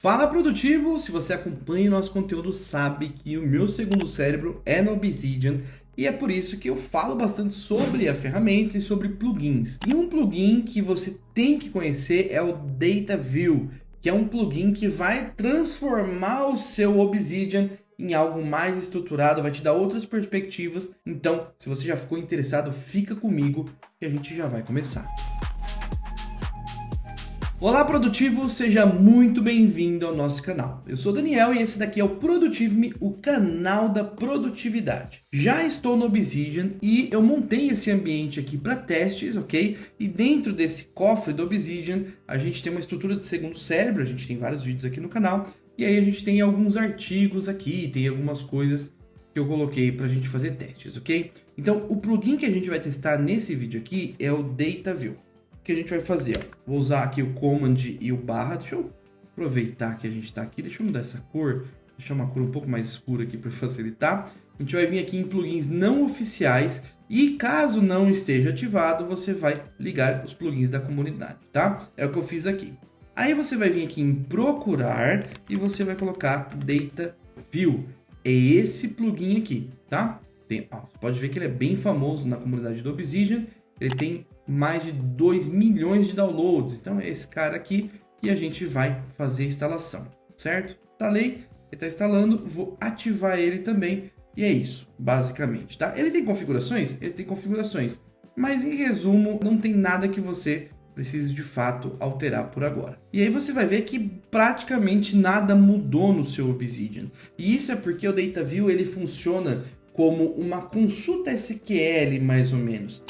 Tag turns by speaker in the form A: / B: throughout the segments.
A: Fala produtivo! Se você acompanha o nosso conteúdo sabe que o meu segundo cérebro é no Obsidian e é por isso que eu falo bastante sobre a ferramenta e sobre plugins. E um plugin que você tem que conhecer é o DataView, que é um plugin que vai transformar o seu Obsidian em algo mais estruturado, vai te dar outras perspectivas. Então, se você já ficou interessado, fica comigo que a gente já vai começar. Olá produtivo, seja muito bem-vindo ao nosso canal. Eu sou o Daniel e esse daqui é o Produtive-me, o canal da produtividade. Já estou no Obsidian e eu montei esse ambiente aqui para testes, ok? E dentro desse cofre do Obsidian, a gente tem uma estrutura de segundo cérebro, a gente tem vários vídeos aqui no canal, e aí a gente tem alguns artigos aqui, tem algumas coisas que eu coloquei para a gente fazer testes, ok? Então, o plugin que a gente vai testar nesse vídeo aqui é o DataView. O que a gente vai fazer? Ó, vou usar aqui o Command e o barra. Deixa eu aproveitar que a gente está aqui. Deixa eu mudar essa cor. Deixar uma cor um pouco mais escura aqui para facilitar. A gente vai vir aqui em plugins não oficiais. E caso não esteja ativado, você vai ligar os plugins da comunidade, tá? É o que eu fiz aqui. Aí você vai vir aqui em procurar e você vai colocar DataView. É esse plugin aqui, tá? Você pode ver que ele é bem famoso na comunidade do Obsidian. Ele tem mais de 2 milhões de downloads. Então é esse cara aqui e a gente vai fazer a instalação, certo? Instalei, ele está instalando, vou ativar ele também e é isso, basicamente, tá? Ele tem configurações? Ele tem configurações, mas em resumo, não tem nada que você precise de fato alterar por agora. E aí você vai ver que praticamente nada mudou no seu Obsidian. E isso é porque o DataView ele funciona como uma consulta SQL, mais ou menos.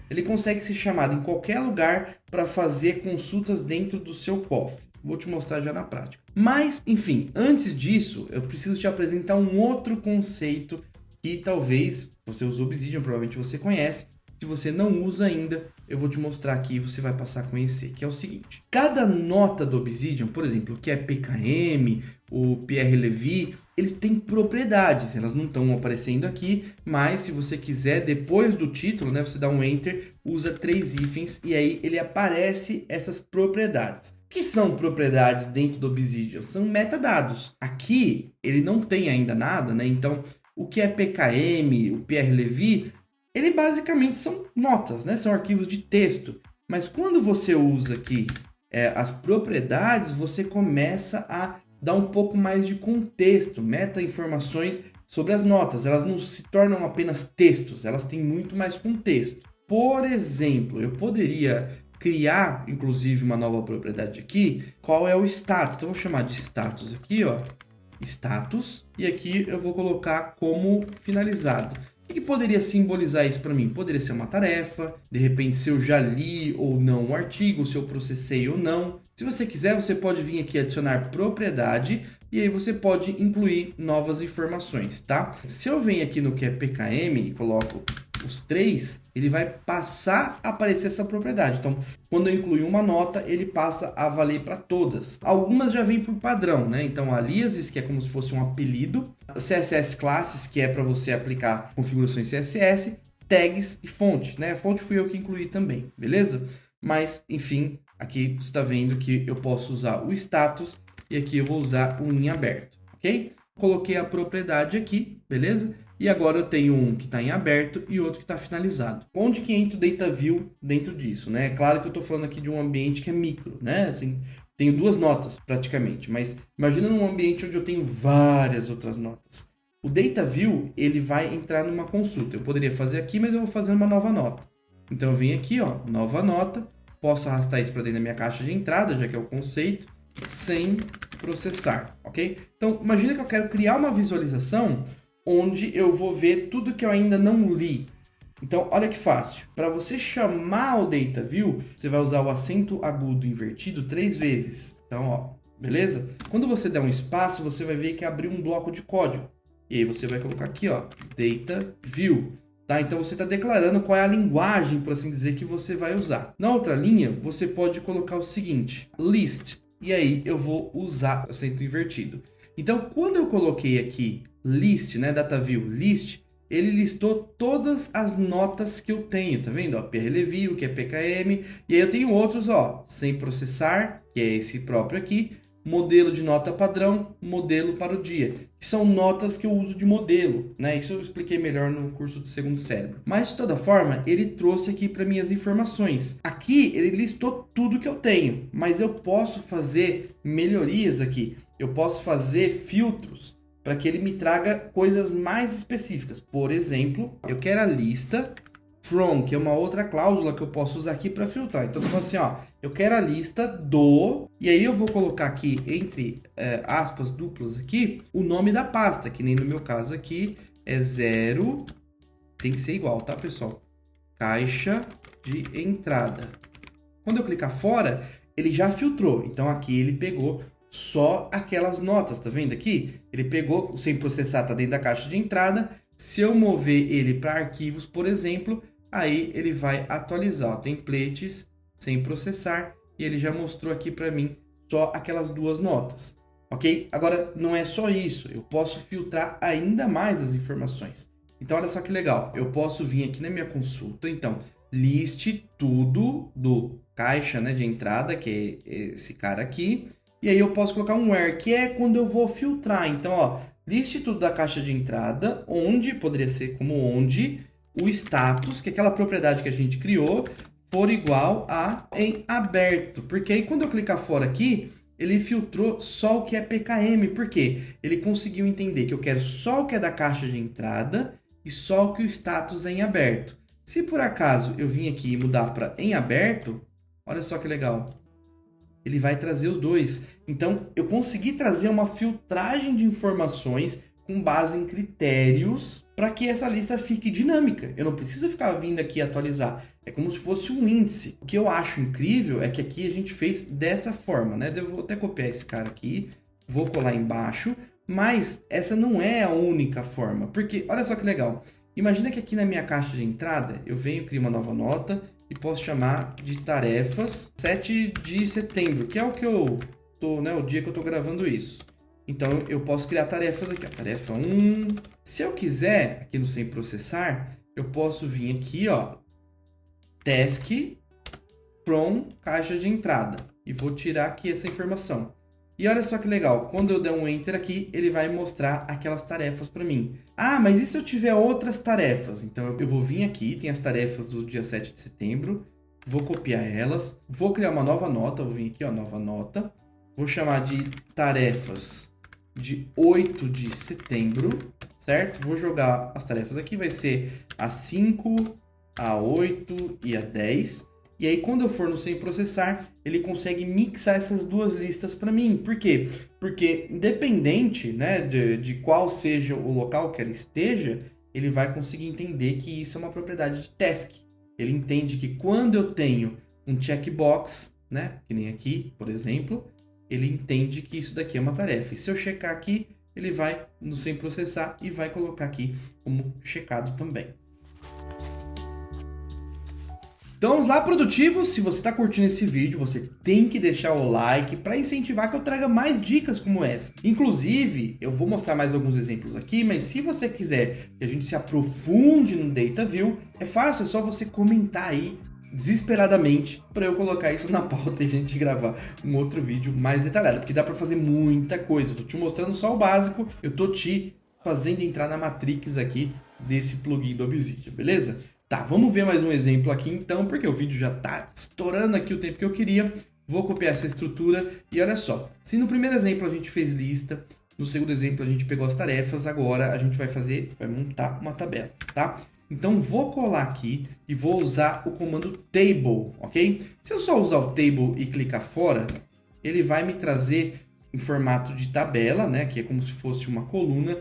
A: Ele consegue ser chamado em qualquer lugar para fazer consultas dentro do seu cofre. Vou te mostrar já na prática. Mas, enfim, antes disso, eu preciso te apresentar um outro conceito que talvez você usa o Obsidian, provavelmente você conhece. Se você não usa ainda, eu vou te mostrar aqui e você vai passar a conhecer, que é o seguinte. Cada nota do Obsidian, por exemplo, que é PKM, o Pierre Levy, eles têm propriedades, elas não estão aparecendo aqui, mas se você quiser, depois do título, né, você dá um Enter, usa 3 hífens e aí ele aparece essas propriedades. O que são propriedades dentro do Obsidian? São metadados. Aqui ele não tem ainda nada, né? Então o que é PKM, o Pierre Levy, ele basicamente são notas, né? São arquivos de texto. Mas quando você usa aqui as propriedades, você começa a dar um pouco mais de contexto, meta-informações sobre as notas. Elas não se tornam apenas textos, elas têm muito mais contexto. Por exemplo, eu poderia criar, inclusive, uma nova propriedade aqui. Qual é o status? Então, eu vou chamar de status aqui, ó. Status. E aqui eu vou colocar como finalizado. O que poderia simbolizar isso para mim? Poderia ser uma tarefa, de repente se eu já li ou não o artigo, se eu processei ou não. Se você quiser, você pode vir aqui adicionar propriedade e aí você pode incluir novas informações, tá? Se eu venho aqui no que é PKM e coloco os 3, ele vai passar a aparecer essa propriedade. Então, quando eu incluir uma nota, ele passa a valer para todas. Algumas já vêm por padrão, né? Então, aliases, que é como se fosse um apelido, CSS classes, que é para você aplicar configurações CSS, tags e fonte, né? A fonte fui eu que incluí também, beleza? Mas, enfim, aqui você está vendo que eu posso usar o status e aqui eu vou usar o em aberto, ok? Coloquei a propriedade aqui, beleza? E agora eu tenho um que está em aberto e outro que está finalizado. Onde que entra o DataView dentro disso, né? É claro que eu estou falando aqui de um ambiente que é micro, né? Assim, tenho 2 notas praticamente, mas imagina num ambiente onde eu tenho várias outras notas. O DataView, ele vai entrar numa consulta. Eu poderia fazer aqui, mas eu vou fazer uma nova nota. Então eu venho aqui, ó, nova nota, posso arrastar isso para dentro da minha caixa de entrada, já que é o conceito, sem processar, ok? Então imagina que eu quero criar uma visualização onde eu vou ver tudo que eu ainda não li. Então, olha que fácil. Para você chamar o DataView, você vai usar o acento agudo invertido 3 vezes. Então, ó, beleza? Quando você der um espaço, você vai ver que abriu um bloco de código. E aí você vai colocar aqui, ó, DataView. Tá? Então, você está declarando qual é a linguagem, por assim dizer, que você vai usar. Na outra linha, você pode colocar o seguinte, list. E aí, eu vou usar acento invertido. Então, quando eu coloquei aqui list, né, DataView list, ele listou todas as notas que eu tenho, tá vendo? Ó, PRLeview, que é PKM, e aí eu tenho outros, ó, sem processar, que é esse próprio aqui, modelo de nota padrão, modelo para o dia, que são notas que eu uso de modelo, né? Isso eu expliquei melhor no curso do Segundo Cérebro. Mas, de toda forma, ele trouxe aqui para mim as informações. Aqui, ele listou tudo que eu tenho, mas eu posso fazer melhorias aqui. Eu posso fazer filtros para que ele me traga coisas mais específicas. Por exemplo, eu quero a lista from, que é uma outra cláusula que eu posso usar aqui para filtrar. Então, eu falo assim, ó, eu quero a lista do... E aí eu vou colocar aqui, entre aspas duplas aqui, o nome da pasta, que nem no meu caso aqui é 0... Tem que ser igual, tá, pessoal? Caixa de entrada. Quando eu clicar fora, ele já filtrou. Então, aqui ele pegou só aquelas notas, tá vendo aqui? Ele pegou, sem processar, tá dentro da caixa de entrada. Se eu mover ele para arquivos, por exemplo, aí ele vai atualizar, ó, templates, sem processar, e ele já mostrou aqui para mim só aquelas duas notas, ok? Agora, não é só isso, eu posso filtrar ainda mais as informações. Então, olha só que legal, eu posso vir aqui na minha consulta, então, liste tudo do caixa, né, de entrada, que é esse cara aqui, e aí eu posso colocar um where, que é quando eu vou filtrar. Então, ó, liste tudo da caixa de entrada, onde, poderia ser como onde, o status, que é aquela propriedade que a gente criou, for igual a em aberto. Porque aí quando eu clicar fora aqui, ele filtrou só o que é PKM. Por quê? Ele conseguiu entender que eu quero só o que é da caixa de entrada e só o que o status é em aberto. Se por acaso eu vim aqui e mudar para em aberto, olha só que legal. Ele vai trazer os dois. Então, eu consegui trazer uma filtragem de informações com base em critérios para que essa lista fique dinâmica. Eu não preciso ficar vindo aqui atualizar. É como se fosse um índice. O que eu acho incrível é que aqui a gente fez dessa forma, né? Eu vou até copiar esse cara aqui, vou colar embaixo, mas essa não é a única forma. Porque, olha só que legal. Imagina que aqui na minha caixa de entrada, eu venho, crio uma nova nota, e posso chamar de tarefas 7 de setembro, que é o que eu tô, né, o dia que eu tô gravando isso. Então eu posso criar tarefas aqui, ó, tarefa 1. Se eu quiser, aqui no sem processar, eu posso vir aqui, ó, task from caixa de entrada e vou tirar aqui essa informação. E olha só que legal, quando eu der um enter aqui, ele vai mostrar aquelas tarefas para mim. Ah, mas e se eu tiver outras tarefas? Então eu vou vir aqui, tem as tarefas do dia 7 de setembro, vou copiar elas, vou criar uma nova nota, vou vir aqui, ó, nova nota, vou chamar de tarefas de 8 de setembro, certo? Vou jogar as tarefas aqui, vai ser a 5, a 8 e a 10. E aí, quando eu for no sem processar, ele consegue mixar essas duas listas para mim. Por quê? Porque, independente, né, de qual seja o local que ela esteja, ele vai conseguir entender que isso é uma propriedade de task. Ele entende que quando eu tenho um checkbox, né, que nem aqui, por exemplo, ele entende que isso daqui é uma tarefa. E se eu checar aqui, ele vai no sem processar e vai colocar aqui como checado também. Então, vamos lá, produtivos. Se você está curtindo esse vídeo, você tem que deixar o like para incentivar que eu traga mais dicas como essa. Inclusive, eu vou mostrar mais alguns exemplos aqui, mas se você quiser que a gente se aprofunde no DataView, é fácil, é só você comentar aí desesperadamente para eu colocar isso na pauta e a gente gravar um outro vídeo mais detalhado, porque dá para fazer muita coisa. Eu tô te mostrando só o básico, eu tô te fazendo entrar na Matrix aqui desse plugin do Obsidian, beleza? Tá, vamos ver mais um exemplo aqui então, porque o vídeo já tá estourando aqui o tempo que eu queria. Vou copiar essa estrutura e olha só, se no primeiro exemplo a gente fez lista, no segundo exemplo a gente pegou as tarefas, agora a gente vai montar uma tabela, tá? Então vou colar aqui e vou usar o comando table, ok? Se eu só usar o table e clicar fora, ele vai me trazer em formato de tabela, né? Que é como se fosse uma coluna,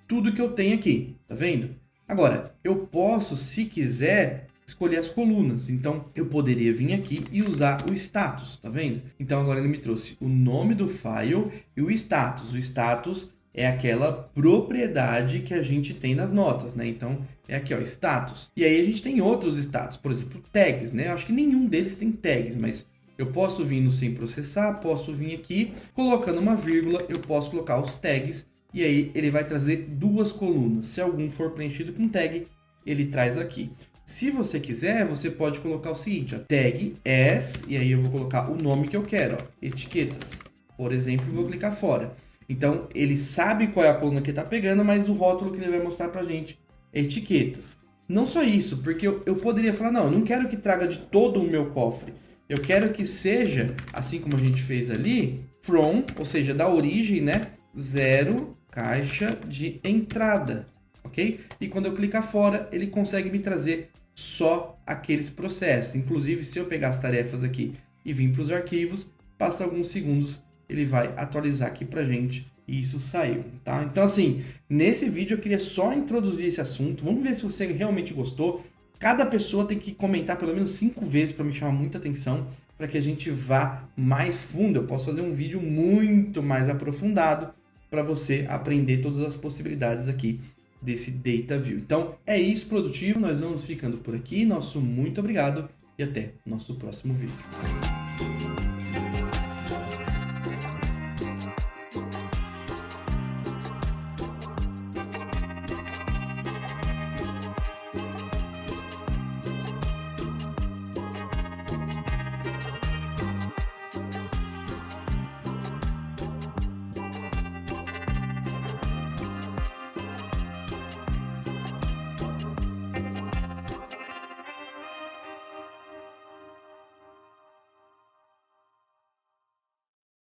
A: tudo que eu tenho aqui, tá vendo? Agora, eu posso, se quiser, escolher as colunas. Então, eu poderia vir aqui e usar o status, tá vendo? Então, agora ele me trouxe o nome do file e o status. O status é aquela propriedade que a gente tem nas notas, né? Então, é aqui, ó, status. E aí a gente tem outros status, por exemplo, tags, né? Eu acho que nenhum deles tem tags, mas eu posso vir no sem processar, posso vir aqui, colocando uma vírgula, eu posso colocar os tags. e aí ele vai trazer duas colunas. Se algum for preenchido com tag, ele traz aqui. Se você quiser, você pode colocar o seguinte, ó, tag as, e aí eu vou colocar o nome que eu quero, ó, etiquetas. Por exemplo, vou clicar fora. Então, ele sabe qual é a coluna que ele está pegando, mas o rótulo que ele vai mostrar para a gente é etiquetas. Não só isso, porque eu poderia falar, não, eu não quero que traga de todo o meu cofre. Eu quero que seja, assim como a gente fez ali, from, ou seja, da origem, né? 0 caixa de entrada, ok? E quando eu clicar fora, ele consegue me trazer só aqueles processos. Inclusive, se eu pegar as tarefas aqui e vir para os arquivos, passa alguns segundos, ele vai atualizar aqui para a gente e isso saiu, tá? Então, assim, nesse vídeo eu queria só introduzir esse assunto. Vamos ver se você realmente gostou. Cada pessoa tem que comentar pelo menos 5 vezes para me chamar muita atenção, para que a gente vá mais fundo. Eu posso fazer um vídeo muito mais aprofundado para você aprender todas as possibilidades aqui desse Data View. Então, é isso, produtivo. Nós vamos ficando por aqui. Nosso muito obrigado e até o nosso próximo vídeo.